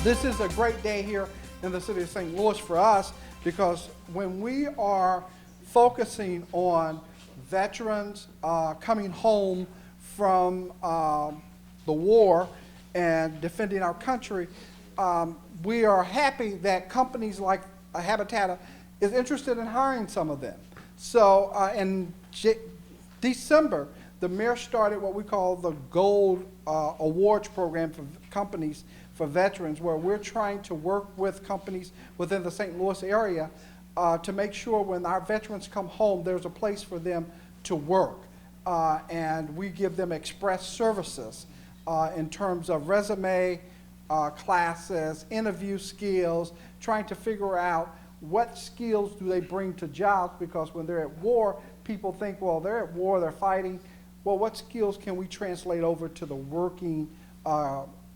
This is a great day here in the city of St. Louis for us, because when we are focusing on veterans coming home from the war and defending our country, we are happy that companies like Habitata is interested in hiring some of them. So in December, the mayor started what we call the Gold Awards program for companies for veterans, where we're trying to work with companies within the St. Louis area to make sure when our veterans come home, there's a place for them to work. And we give them express services in terms of resume classes, interview skills, trying to figure out what skills do they bring to jobs, because when they're at war, people think, well, they're at war, they're fighting. Well, what skills can we translate over to the working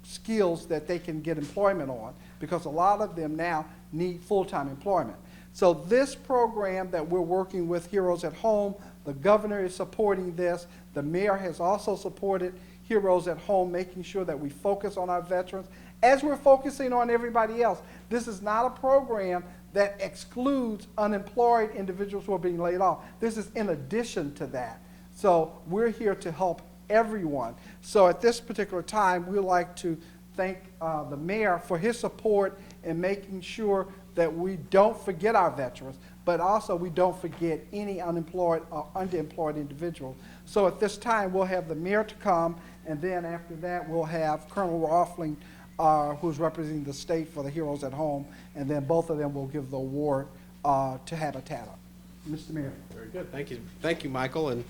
skills that they can get employment on? Because a lot of them now need full-time employment. So this program that we're working with Heroes at Home, the governor is supporting this. The mayor has also supported Heroes at Home, making sure that we focus on our veterans as we're focusing on everybody else. This is not a program that excludes unemployed individuals who are being laid off. This is in addition to that. So we're here to help everyone. So at this particular time, we'd like to thank the mayor for his support in making sure that we don't forget our veterans, but also we don't forget any unemployed or underemployed individual. So at this time, we'll have the mayor to come, and then after that, we'll have Colonel Rohlfing, who's representing the state for the Heroes at Home, and then both of them will give the award to Habitata. Mr. Mayor. Very good. Thank you. Thank you, Michael. And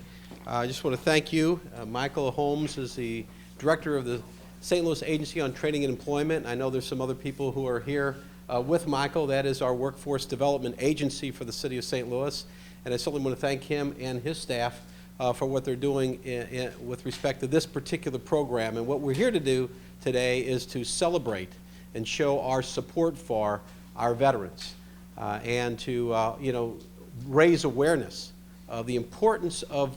I just want to thank you. Michael Holmes is the director of the St. Louis Agency on Training and Employment. I know there's some other people who are here with Michael. That is our workforce development agency for the city of St. Louis. And I certainly want to thank him and his staff for what they're doing with respect to this particular program. And what we're here to do today is to celebrate and show our support for our veterans and to raise awareness of the importance of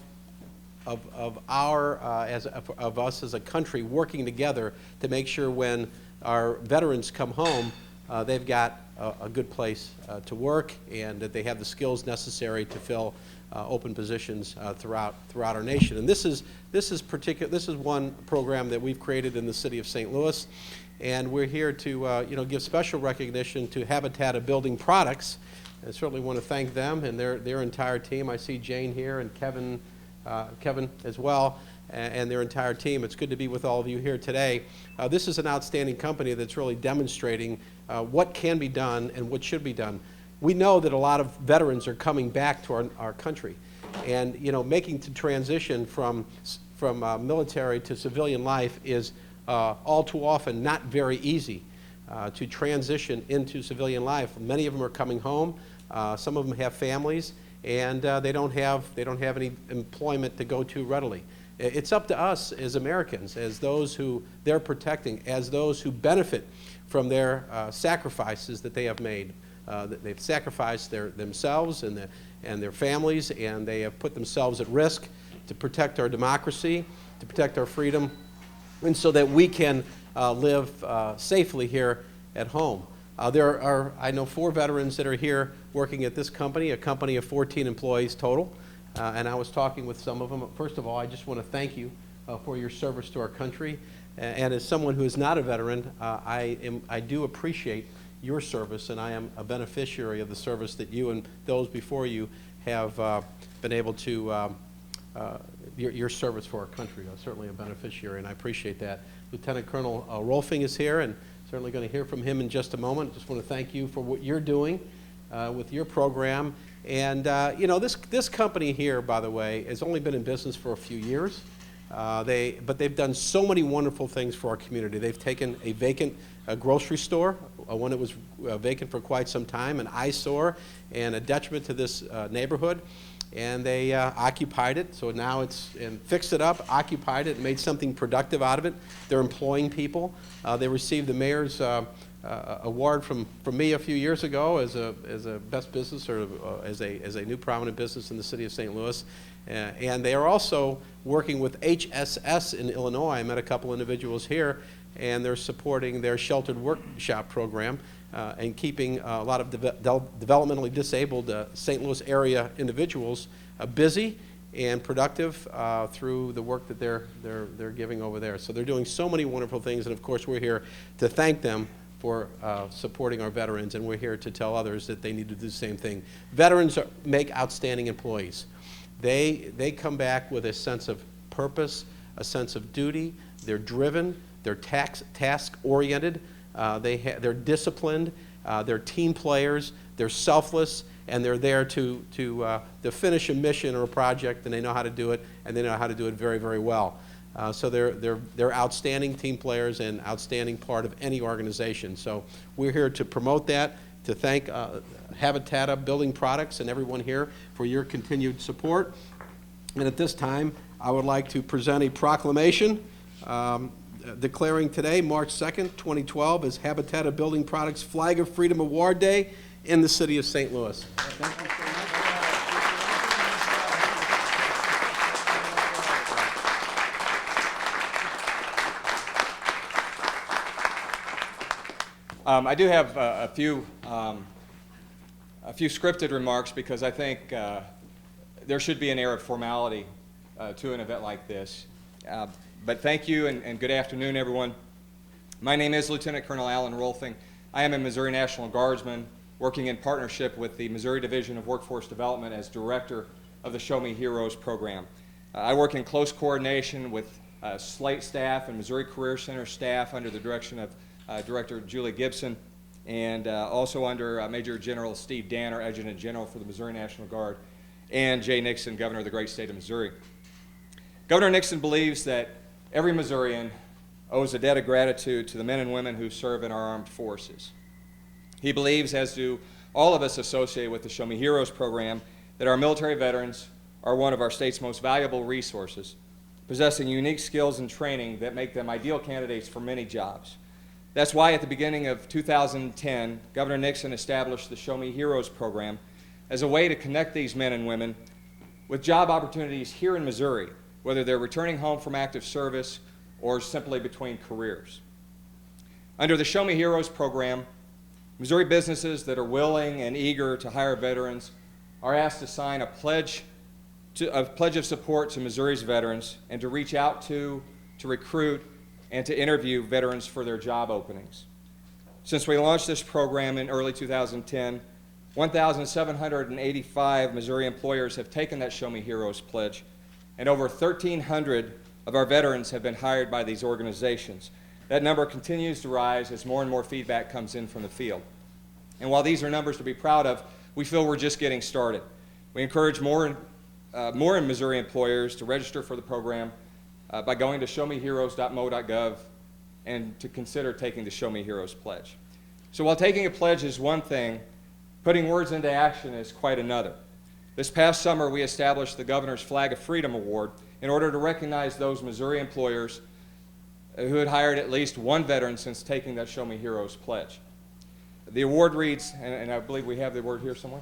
us as a country working together to make sure when our veterans come home, they've got a good place to work, and that they have the skills necessary to fill open positions throughout our nation. And this is one program that we've created in the city of St. Louis, and we're here to give special recognition to Habitata Building Products. I certainly want to thank them and their entire team. I see Jane here and Kevin as well, and their entire team. It's good to be with all of you here today. This is an outstanding company that's really demonstrating what can be done and what should be done. We know that a lot of veterans are coming back to our country, and making the transition from military to civilian life is all too often not very easy to transition into civilian life. Many of them are coming home. Some of them have families, and they don't have any employment to go to readily. It's up to us as Americans, as those who they're protecting, as those who benefit from their sacrifices that they have made. They've sacrificed themselves and their families, and they have put themselves at risk to protect our democracy, to protect our freedom, and so that we can live safely here at home. There are, I know, 4 veterans that are here working at this company, a company of 14 employees total. And I was talking with some of them. First of all, I just want to thank you for your service to our country. And as someone who is not a veteran, I do appreciate your service, and I am a beneficiary of the service that you and those before you have been able to, your service for our country. I'm certainly a beneficiary, and I appreciate that. Lieutenant Colonel Rohlfing is here, and certainly going to hear from him in just a moment. Just want to thank you for what you're doing with your program. And this company here, by the way, has only been in business for a few years. But they've done so many wonderful things for our community. They've taken a vacant grocery store, one that was vacant for quite some time, an eyesore and a detriment to this neighborhood, and they occupied it. So now and fixed it up, occupied it, and made something productive out of it. They're employing people. They received the mayor's award from me a few years ago as a best business, or as a new prominent business in the city of St. Louis. And they are also working with HSS in Illinois. I met a couple individuals here, and they're supporting their sheltered workshop program and keeping a lot of developmentally disabled St. Louis area individuals busy and productive through the work that they're giving over there. So they're doing so many wonderful things, and of course we're here to thank them for supporting our veterans, and we're here to tell others that they need to do the same thing. Veterans make outstanding employees. They come back with a sense of purpose, a sense of duty. They're driven, they're task-oriented, they're disciplined, they're team players, they're selfless, and they're there to finish a mission or a project, and they know how to do it, and they know how to do it very, very well. So they're outstanding team players and outstanding part of any organization. So we're here to promote that, to thank Habitata Building Products and everyone here for your continued support. And at this time, I would like to present a proclamation declaring today, March 2nd, 2012, as Habitata Building Products Flag of Freedom Award Day in the city of St. Louis. Thank you so much. I do have a few scripted remarks because I think there should be an air of formality to an event like this. But thank you and good afternoon, everyone. My name is Lieutenant Colonel Alan Rohlfing. I am a Missouri National Guardsman working in partnership with the Missouri Division of Workforce Development as Director of the Show Me Heroes program. I work in close coordination with SLATE staff and Missouri Career Center staff under the direction of Director Julie Gibson, and also under Major General Steve Danner, Adjutant General for the Missouri National Guard, and Jay Nixon, Governor of the great state of Missouri. Governor Nixon believes that every Missourian owes a debt of gratitude to the men and women who serve in our armed forces. He believes, as do all of us associated with the Show Me Heroes program, that our military veterans are one of our state's most valuable resources, possessing unique skills and training that make them ideal candidates for many jobs. That's why at the beginning of 2010, Governor Nixon established the Show Me Heroes program as a way to connect these men and women with job opportunities here in Missouri, whether they're returning home from active service or simply between careers. Under the Show Me Heroes program, Missouri businesses that are willing and eager to hire veterans are asked to sign a pledge of support to Missouri's veterans and to reach out to recruit, and to interview veterans for their job openings. Since we launched this program in early 2010, 1,785 Missouri employers have taken that Show Me Heroes pledge, and over 1,300 of our veterans have been hired by these organizations. That number continues to rise as more and more feedback comes in from the field. And while these are numbers to be proud of, we feel we're just getting started. We encourage more Missouri employers to register for the program by going to showmeheroes.mo.gov and to consider taking the Show Me Heroes pledge. So while taking a pledge is one thing, putting words into action is quite another. This past summer, we established the Governor's Flag of Freedom Award in order to recognize those Missouri employers who had hired at least one veteran since taking that Show Me Heroes pledge. The award reads, and I believe we have the award here somewhere.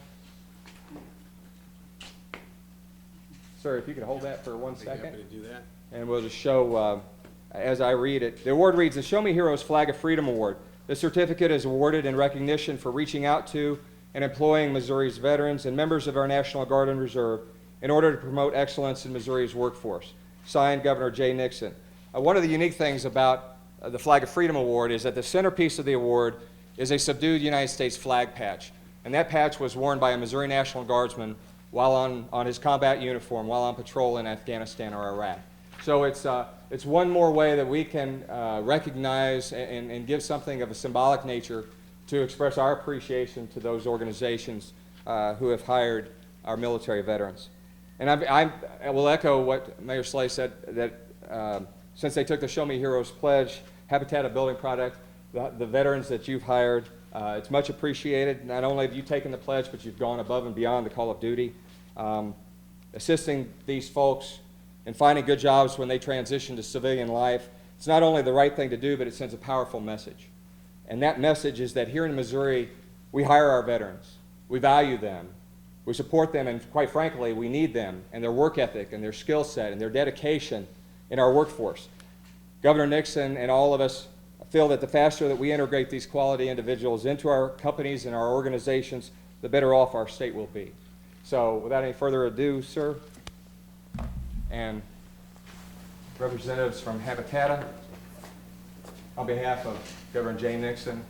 Sir, if you could hold that for 1 second. Happy to do that. And we'll just show, as I read it. The award reads, the Show Me Heroes Flag of Freedom Award. The certificate is awarded in recognition for reaching out to and employing Missouri's veterans and members of our National Guard and Reserve in order to promote excellence in Missouri's workforce. Signed, Governor Jay Nixon. One of the unique things about the Flag of Freedom Award is that the centerpiece of the award is a subdued United States flag patch. And that patch was worn by a Missouri National Guardsman while on his combat uniform, while on patrol in Afghanistan or Iraq. So it's one more way that we can recognize and give something of a symbolic nature to express our appreciation to those organizations who have hired our military veterans. And I will echo what Mayor Slay said, that since they took the Show Me Heroes pledge, Habitata Building Product, the veterans that you've hired, it's much appreciated. Not only have you taken the pledge, but you've gone above and beyond the call of duty, assisting these folks and finding good jobs when they transition to civilian life. It's not only the right thing to do, but it sends a powerful message. And that message is that here in Missouri, we hire our veterans. We value them. We support them, and quite frankly, we need them and their work ethic and their skill set and their dedication in our workforce. Governor Nixon and all of us feel that the faster that we integrate these quality individuals into our companies and our organizations, the better off our state will be. So without any further ado, sir, and representatives from Habitata, on behalf of Governor Jay Nixon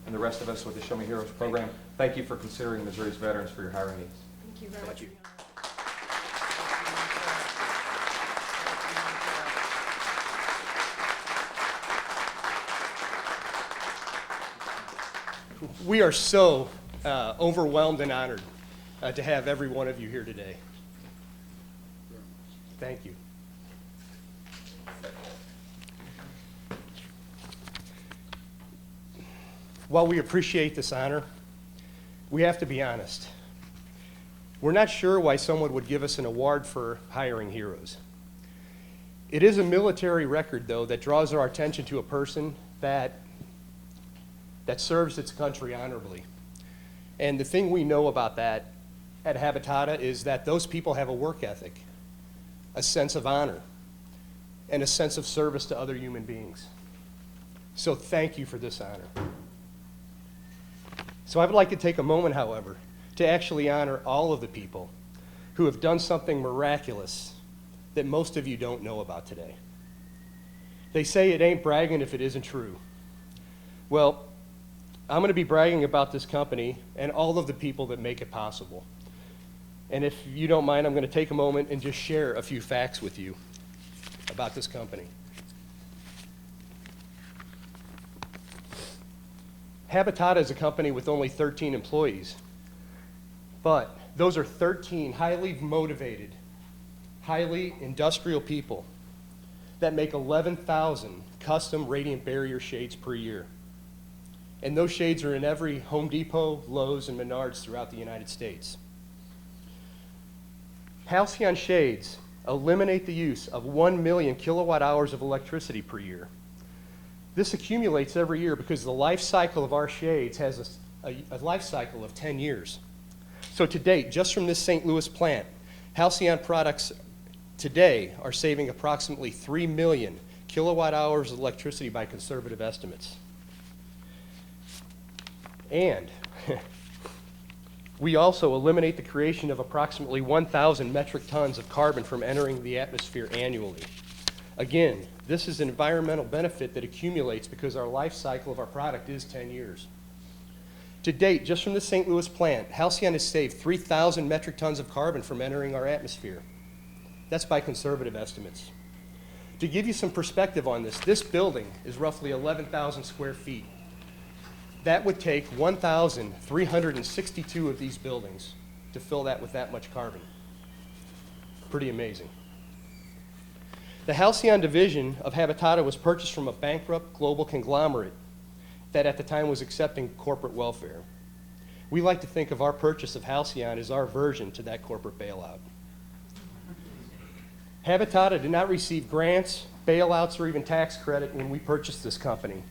and the rest of us with the Show Me Heroes program, thank you for considering Missouri's veterans for your hiring needs. Thank you very much. We are so overwhelmed and honored to have every one of you here today. Thank you. While we appreciate this honor, we have to be honest. We're not sure why someone would give us an award for hiring heroes. It is a military record, though, that draws our attention to a person that serves its country honorably. And the thing we know about that at Habitata is that those people have a work ethic, a sense of honor, and a sense of service to other human beings. So thank you for this honor. So I would like to take a moment, however, to actually honor all of the people who have done something miraculous that most of you don't know about today. They say it ain't bragging if it isn't true. Well, I'm going to be bragging about this company and all of the people that make it possible. And if you don't mind, I'm going to take a moment and just share a few facts with you about this company. Habitata is a company with only 13 employees, but those are 13 highly motivated, highly industrial people that make 11,000 custom radiant barrier shades per year. And those shades are in every Home Depot, Lowe's, and Menards throughout the United States. Halcyon shades eliminate the use of 1 million kilowatt hours of electricity per year. This accumulates every year because the life cycle of our shades has a life cycle of 10 years. So to date, just from this St. Louis plant, Halcyon products today are saving approximately 3 million kilowatt hours of electricity by conservative estimates. And we also eliminate the creation of approximately 1,000 metric tons of carbon from entering the atmosphere annually. Again, this is an environmental benefit that accumulates because our life cycle of our product is 10 years. To date, just from the St. Louis plant, Halcyon has saved 3,000 metric tons of carbon from entering our atmosphere. That's by conservative estimates. To give you some perspective on this, this building is roughly 11,000 square feet. That would take 1,362 of these buildings to fill that with that much carbon. Pretty amazing. The Halcyon division of Habitata was purchased from a bankrupt global conglomerate that at the time was accepting corporate welfare. We like to think of our purchase of Halcyon as our version to that corporate bailout. Habitata did not receive grants, bailouts, or even tax credit when we purchased this company.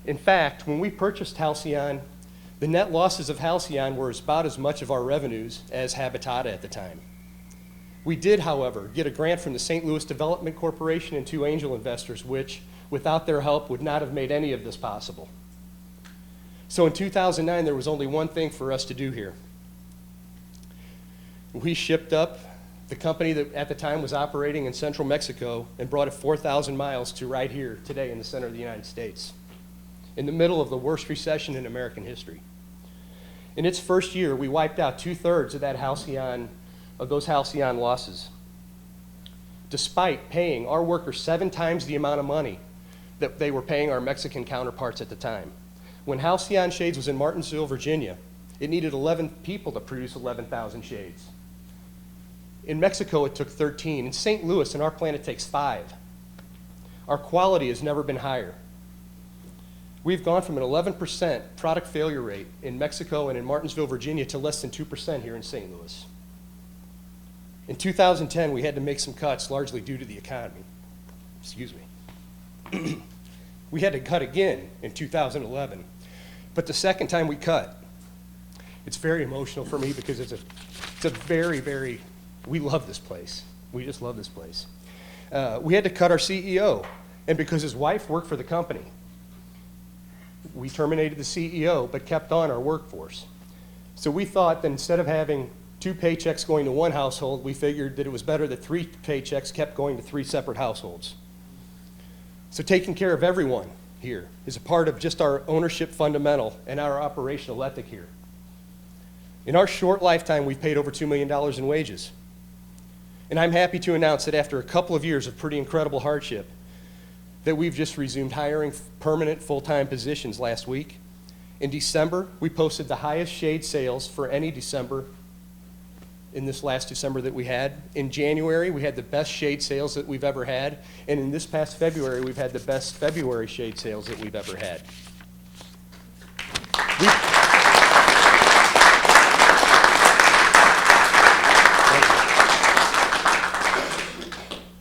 In fact, when we purchased Halcyon, the net losses of Halcyon were about as much of our revenues as Habitata at the time. We did, however, get a grant from the St. Louis Development Corporation and 2 angel investors, which, without their help, would not have made any of this possible. So in 2009, there was only one thing for us to do here. We shipped up the company that at the time was operating in central Mexico and brought it 4,000 miles to right here today in the center of the United States, in the middle of the worst recession in American history. In its first year, we wiped out 2/3 of that Halcyon, of those Halcyon losses, despite paying our workers 7 times the amount of money that they were paying our Mexican counterparts at the time. When Halcyon Shades was in Martinsville, Virginia, it needed 11 people to produce 11,000 shades. In Mexico, it took 13. In St. Louis, in our plant, it takes 5. Our quality has never been higher. We've gone from an 11% product failure rate in Mexico and in Martinsville, Virginia, to less than 2% here in St. Louis. In 2010, we had to make some cuts, largely due to the economy. Excuse me. We had to cut again in 2011. But the second time we cut, it's very emotional for me because it's a very, we love this place. We just love this place. We had to cut our CEO, And because his wife worked for the company, we terminated the CEO, but kept on our workforce. So we thought that instead of having 2 paychecks going to one household, we figured that it was better that 3 paychecks kept going to 3 separate households. So taking care of everyone here is a part of just our ownership fundamental and our operational ethic here. In our short lifetime, we've paid over $2 million in wages. And I'm happy to announce that after a couple of years of pretty incredible hardship, that we've just resumed hiring permanent full-time positions last week. In December, we posted the highest shade sales for any December in this last December that we had. In January, we had the best shade sales that we've ever had. And in this past February, we've had the best February shade sales that we've ever had.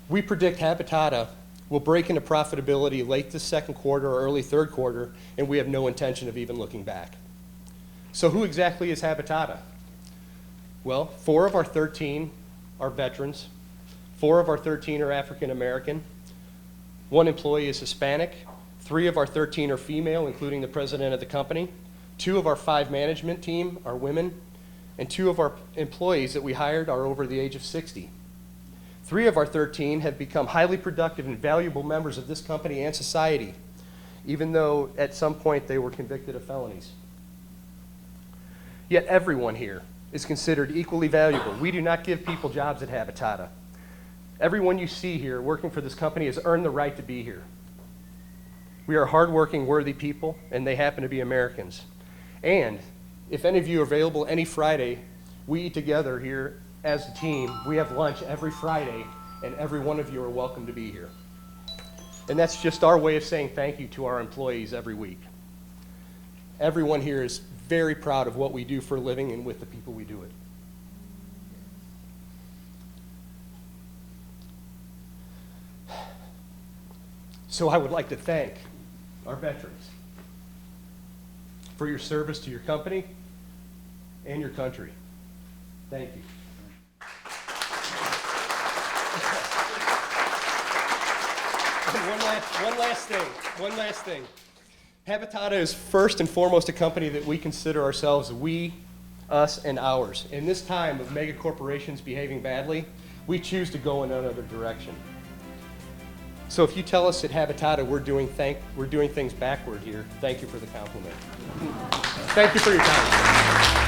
We predict Habitata will break into profitability late this second quarter or early third quarter, and we have no intention of even looking back. So who exactly is Habitata? Well, 4 of our 13 are veterans. 4 of our 13 are African American. 1 employee is Hispanic. 3 of our 13 are female, including the president of the company. 2 of our 5 management team are women, and 2 of our employees that we hired are over the age of 60. 3 of our 13 have become highly productive and valuable members of this company and society, even though at some point they were convicted of felonies. Yet everyone here is considered equally valuable. We do not give people jobs at Habitata. Everyone you see here working for this company has earned the right to be here. We are hardworking, worthy people, and they happen to be Americans. And if any of you are available any Friday, we eat together here as a team. We have lunch every Friday, and every one of you are welcome to be here. And that's just our way of saying thank you to our employees every week. Everyone here is very proud of what we do for a living and with the people we do it. So I would like to thank our veterans for your service to your company and your country. Thank you. One last thing. Habitata is first and foremost a company that we consider ourselves we, us, and ours. In this time of mega corporations behaving badly, we choose to go in another direction. So if you tell us at Habitata we're doing things backward here, thank you for the compliment. Thank you for your time.